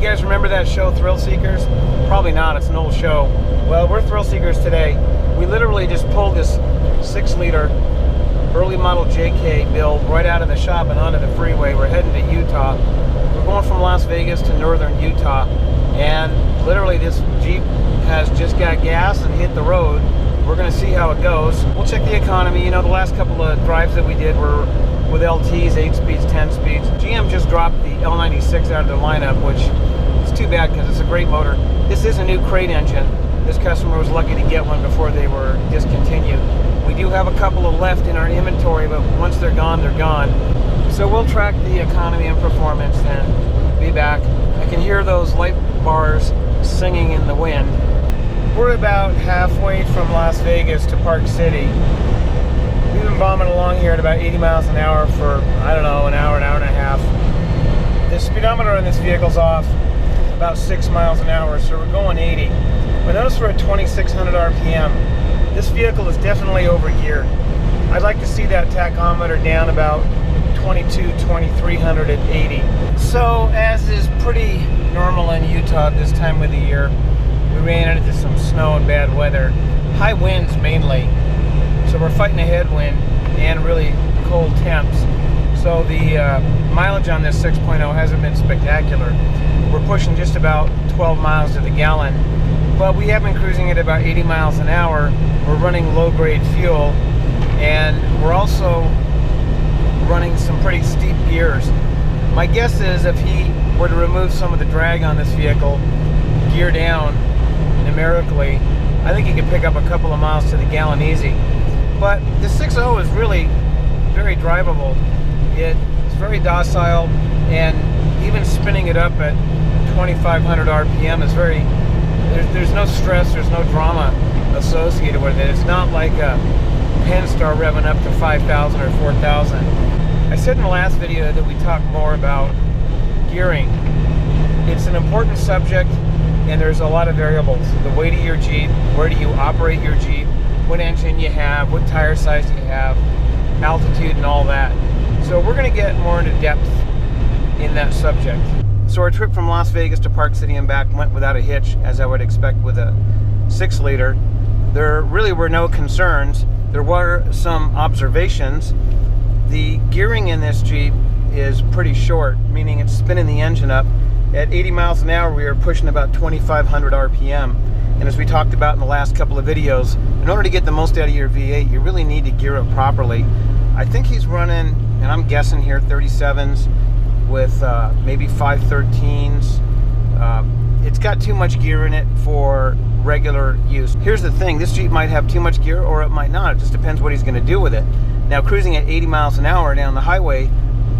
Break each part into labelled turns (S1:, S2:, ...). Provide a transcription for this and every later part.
S1: guys remember that show, Thrill Seekers? Probably not, it's an old show. Well, we're Thrill Seekers today. We literally just pulled this 6-liter early model JK build right out of the shop and onto the freeway. We're heading to Utah. We're going from Las Vegas to northern Utah, and literally this Jeep has just got gas and hit the road. We're going to see how it goes. We'll check the economy. You know, the last couple of drives that we did were with LTs, 8 speeds, 10 speeds. GM just dropped the L96 out of the lineup, which is too bad because it's a great motor. This is a new crate engine. This customer was lucky to get one before they were discontinued. We do have a couple of left in our inventory, but once they're gone, they're gone. So we'll track the economy and performance and be back. I can hear those light bars singing in the wind. We're about halfway from Las Vegas to Park City. We've been bombing along here at about 80 miles an hour for, I don't know, an hour and a half. The speedometer on this vehicle's off about 6 miles an hour, so we're going 80. But notice we're at 2,600 RPM. This vehicle is definitely overgeared. I'd like to see that tachometer down about 2,300 at 80. So, as is pretty normal in Utah this time of the year, we ran into some snow and bad weather. High winds mainly. So we're fighting a headwind and really cold temps. So the mileage on this 6.0 hasn't been spectacular. We're pushing just about 12 miles to the gallon, but we have been cruising at about 80 miles an hour. We're running low-grade fuel, and we're also running some pretty steep gears. My guess is if he were to remove some of the drag on this vehicle, gear down numerically, I think he could pick up a couple of miles to the gallon easy. But the 6.0 is really very drivable. It's very docile, and even spinning it up at 2,500 RPM is very, there's no stress, there's no drama associated with it. It's not like a Pennstar revving up to 5,000 or 4,000. I said in the last video that we talk more about gearing. It's an important subject, and there's a lot of variables. The weight of your Jeep, where do you operate your Jeep, what engine you have, what tire size you have, altitude and all that. So we're going to get more into depth in that subject. So our trip from Las Vegas to Park City and back went without a hitch, as I would expect with a 6-liter. There really were no concerns. There were some observations. The gearing in this Jeep is pretty short, meaning it's spinning the engine up. At 80 miles an hour, we are pushing about 2,500 RPM. And as we talked about in the last couple of videos, in order to get the most out of your V8, you really need to gear it properly. I think he's running, and I'm guessing here, 37s with maybe 513s. It's got too much gear in it for regular use. Here's the thing, this Jeep might have too much gear or it might not. It just depends what he's going to do with it. Now, cruising at 80 miles an hour down the highway,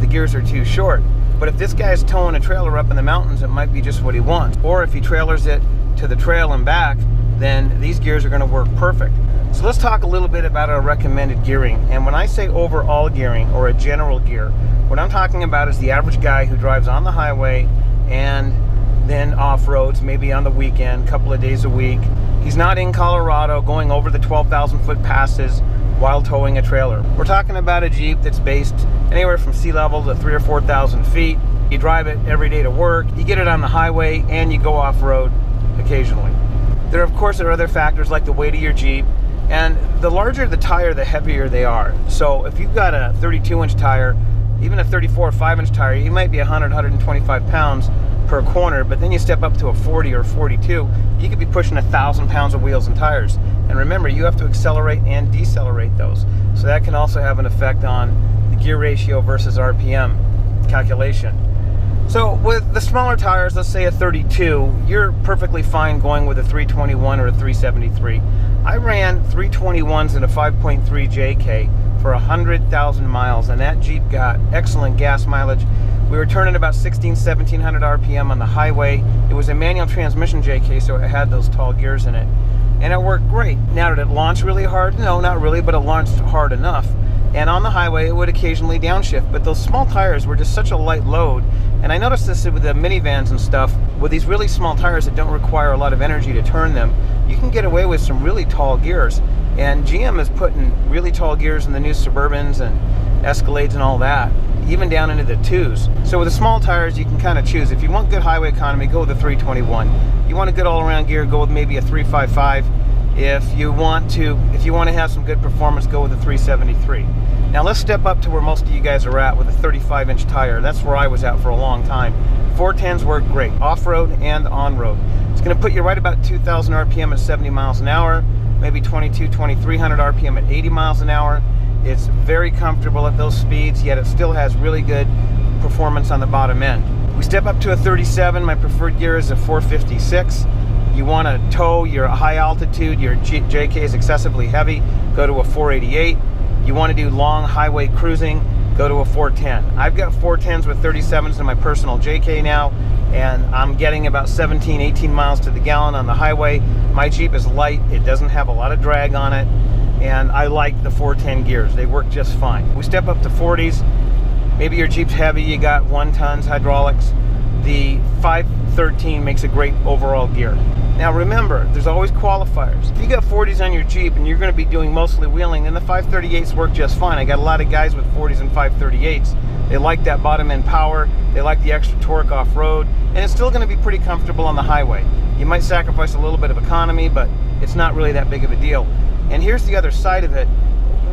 S1: the gears are too short. But if this guy's towing a trailer up in the mountains, it might be just what he wants. Or if he trailers it to the trail and back, then these gears are going to work perfect. So let's talk a little bit about our recommended gearing. And when I say overall gearing or a general gear, what I'm talking about is the average guy who drives on the highway and then off-roads, maybe on the weekend, a couple of days a week. He's not in Colorado going over the 12,000 foot passes while towing a trailer. We're talking about a Jeep that's based anywhere from sea level to 3,000 or 4,000 feet. You drive it every day to work, you get it on the highway, and you go off-road occasionally. There, of course, are other factors like the weight of your Jeep, and the larger the tire, the heavier they are. So if you've got a 32-inch tire, even a 34 or 5-inch tire, you might be 100, 125 pounds per corner, but then you step up to a 40 or 42, you could be pushing 1,000 pounds of wheels and tires. And remember, you have to accelerate and decelerate those. So that can also have an effect on the gear ratio versus RPM calculation. So with the smaller tires, let's say a 32, you're perfectly fine going with a 321 or a 373. I ran 321s in a 5.3 JK for 100,000 miles, and that Jeep got excellent gas mileage. We were turning about 1,700 RPM on the highway. It was a manual transmission JK, so it had those tall gears in it. And it worked great. Now, did it launch really hard? No, not really, but it launched hard enough. And on the highway, it would occasionally downshift. But those small tires were just such a light load. And I noticed this with the minivans and stuff. With these really small tires that don't require a lot of energy to turn them, you can get away with some really tall gears. And GM is putting really tall gears in the new Suburbans and Escalades and all that, even down into the 2s. So with the small tires, you can kind of choose. If you want good highway economy, go with the 321. You want a good all-around gear, go with maybe a 355. If you want to have some good performance, go with the 373. Now let's step up to where most of you guys are at with a 35-inch tire. That's where I was at for a long time. 410s work great, off-road and on-road. It's going to put you right about 2,000 RPM at 70 miles an hour, maybe 2,300 RPM at 80 miles an hour. It's very comfortable at those speeds, yet it still has really good performance on the bottom end. We step up to a 37. My preferred gear is a 456. You want to tow, you're high altitude, your JK is excessively heavy, go to a 488. You want to do long highway cruising, go to a 410. I've got 410s with 37s in my personal JK now, and I'm getting about 17, 18 miles to the gallon on the highway. My Jeep is light, it doesn't have a lot of drag on it, and I like the 410 gears. They work just fine. We step up to 40s. Maybe your Jeep's heavy, you got 1 tons hydraulics. The 513 makes a great overall gear. Now remember, there's always qualifiers. If you got 40s on your Jeep and you're going to be doing mostly wheeling, then the 538s work just fine. I got a lot of guys with 40s and 538s. They like that bottom end power, they like the extra torque off-road, and it's still going to be pretty comfortable on the highway. You might sacrifice a little bit of economy, but it's not really that big of a deal. And here's the other side of it.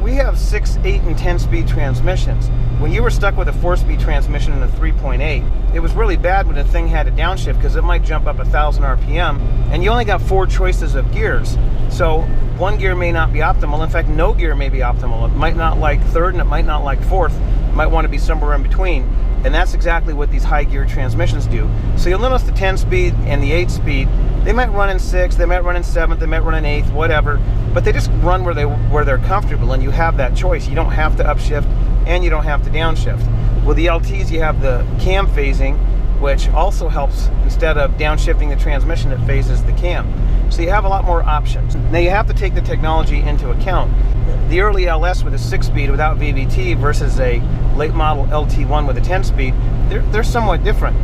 S1: We have 6, 8, and 10-speed transmissions. When you were stuck with a 4-speed transmission and a 3.8, it was really bad when the thing had a downshift because it might jump up 1,000 RPM, and you only got 4 choices of gears. So one gear may not be optimal. In fact, no gear may be optimal. It might not like 3rd and it might not like 4th. It might want to be somewhere in between. And that's exactly what these high gear transmissions do. So you'll notice the 10-speed and the 8-speed, they might run in 6th, they might run in 7th, they might run in 8th, whatever, but they just run where they're comfortable, and you have that choice. You don't have to upshift and you don't have to downshift. With the LTs, you have the cam phasing, which also helps. Instead of downshifting the transmission, it phases the cam. So you have a lot more options. Now you have to take the technology into account. The early LS with a 6-speed without VVT versus a late model LT1 with a 10-speed, they're somewhat different.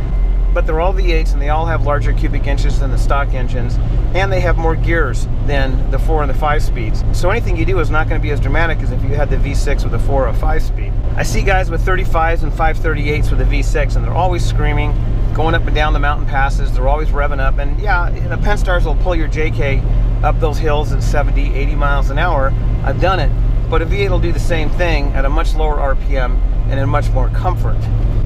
S1: But they're all V8s and they all have larger cubic inches than the stock engines, and they have more gears than the 4 and the 5 speeds. So anything you do is not going to be as dramatic as if you had the V6 with a 4 or a 5 speed. I see guys with 35s and 538s with a V6, and they're always screaming, going up and down the mountain passes. They're always revving up, and yeah, the Penstars will pull your JK up those hills at 70, 80 miles an hour. I've done it, but a V8 will do the same thing at a much lower RPM and in much more comfort.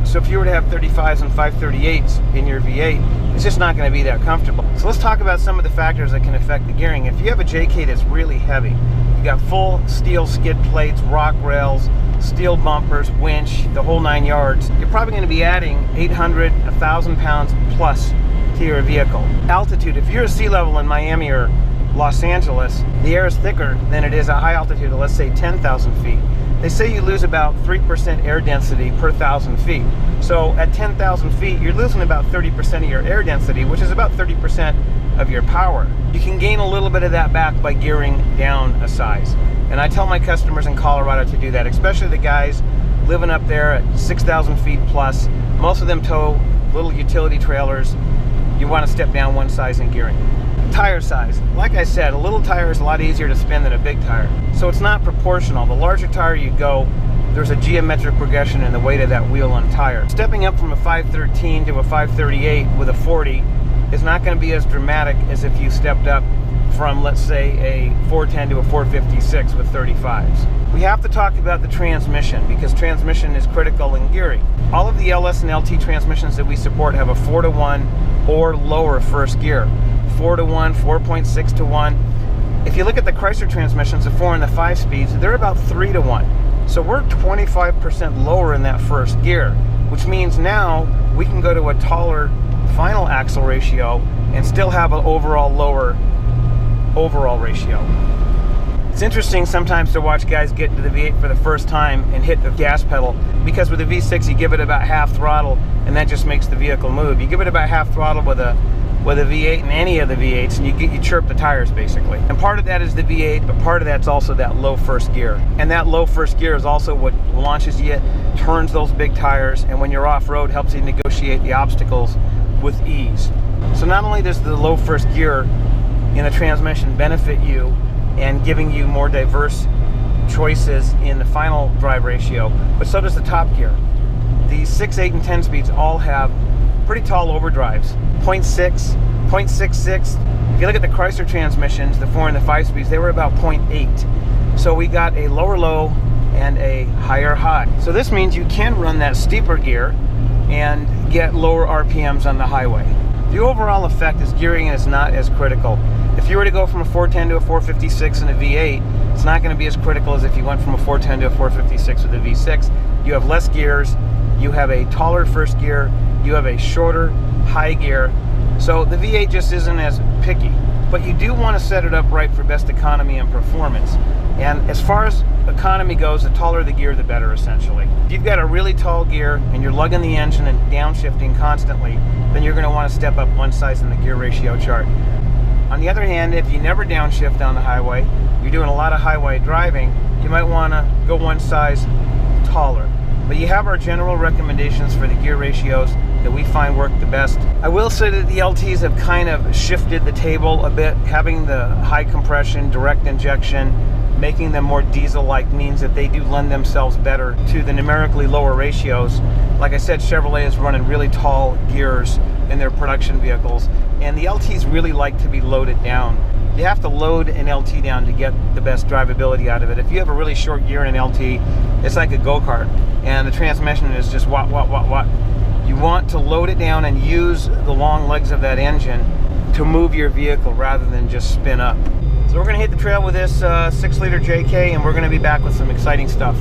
S1: So if you were to have 35s and 538s in your V8, it's just not going to be that comfortable. So let's talk about some of the factors that can affect the gearing. If you have a JK that's really heavy, you got full steel skid plates, rock rails, steel bumpers, winch, the whole 9 yards, you're probably going to be adding 800, 1,000 pounds plus to your vehicle. Altitude, if you're at sea level in Miami or Los Angeles, the air is thicker than it is at high altitude, let's say 10,000 feet. They say you lose about 3% air density per 1,000 feet. So at 10,000 feet, you're losing about 30% of your air density, which is about 30% of your power. You can gain a little bit of that back by gearing down a size. And I tell my customers in Colorado to do that, especially the guys living up there at 6,000 feet plus. Most of them tow little utility trailers. You want to step down one size in gearing. Tire size. Like I said, a little tire is a lot easier to spin than a big tire. So it's not proportional. The larger tire you go, there's a geometric progression in the weight of that wheel on tire. Stepping up from a 513 to a 538 with a 40 is not going to be as dramatic as if you stepped up from, let's say, a 410 to a 456 with 35s. We have to talk about the transmission because transmission is critical in gearing. All of the LS and LT transmissions that we support have a 4-to-1 or lower first gear. 4-to-1, 4.6-to-1. If you look at the Chrysler transmissions, the 4 and the 5 speeds, they're about 3-to-1. So we're 25% lower in that first gear, which means now we can go to a taller final axle ratio and still have an overall lower overall ratio. It's interesting sometimes to watch guys get into the V8 for the first time and hit the gas pedal, because with the V6 you give it about half throttle and that just makes the vehicle move. You give it about half throttle with a V8 and any of the V8s and you chirp the tires basically. And part of that is the V8, but part of that's also that low first gear. And that low first gear is also what launches you, turns those big tires, and when you're off-road helps you negotiate the obstacles with ease. So not only does the low first gear in a transmission benefit you and giving you more diverse choices in the final drive ratio, but so does the top gear. The 6, 8, and 10 speeds all have pretty tall overdrives. 0.6, 0.66. If you look at the Chrysler transmissions, the 4 and the 5 speeds, they were about 0.8. So we got a lower low and a higher high. So this means you can run that steeper gear and get lower RPMs on the highway. The overall effect is gearing is not as critical. If you were to go from a 410 to a 456 and a V8, it's not going to be as critical as if you went from a 410 to a 456 with a V6. You have less gears, you have a taller first gear, you have a shorter high gear, so the V8 just isn't as picky. But you do want to set it up right for best economy and performance. And as far as economy goes, the taller the gear, the better, essentially. If you've got a really tall gear and you're lugging the engine and downshifting constantly, then you're going to want to step up one size in the gear ratio chart. On the other hand, if you never downshift on the highway, you're doing a lot of highway driving, you might want to go one size taller. But you have our general recommendations for the gear ratios that we find work the best. I will say that the LTs have kind of shifted the table a bit. Having the high compression, direct injection, making them more diesel-like means that they do lend themselves better to the numerically lower ratios. Like I said, Chevrolet is running really tall gears in their production vehicles, and the LTs really like to be loaded down. You have to load an LT down to get the best drivability out of it. If you have a really short gear in an LT, it's like a go-kart, and the transmission is just what. You want to load it down and use the long legs of that engine to move your vehicle rather than just spin up. So we're going to hit the trail with this 6-liter JK, and we're going to be back with some exciting stuff.